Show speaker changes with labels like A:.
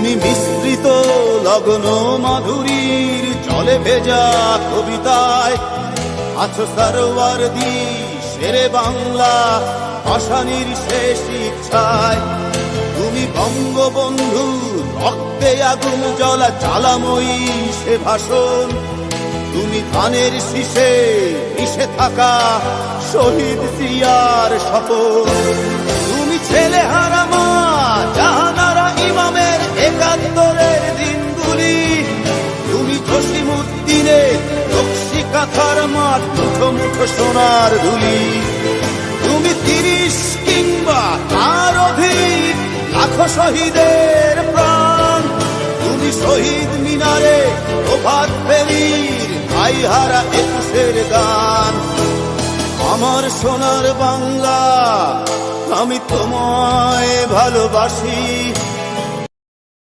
A: তুমি মিশ্রিত লগ্ন মাধুরীর জলে ভেজা কবিতায় আছো সরওয়ারদি শেরে বাংলা ভাষানির শেষ ইচ্ছায়। তুমি বঙ্গবন্ধু রক্তে আগুন জ্বলা জ্বালাময়ী সে ভাষণ। তুমি ধানের শীষে মিশে থাকা শহীদ জিয়ার শপথ। তুমি ছেলে হারা মা জাহানারা ইমামের একাত্তরের দিনগুলি। তুমি জসিমউদ্দিনের নকশি কাঁথার মাঠ মুঠো মুঠো সোনার ধুলি। তুমি 30 কিংবা তার অধিক লাখো শহীদের প্রাণ। তুমি শহীদ মিনারে প্রভাত ফেরির ভাইহারা 21-এর গান। আমার সোনার বাংলা আমি তোমায় ভালোবাসি।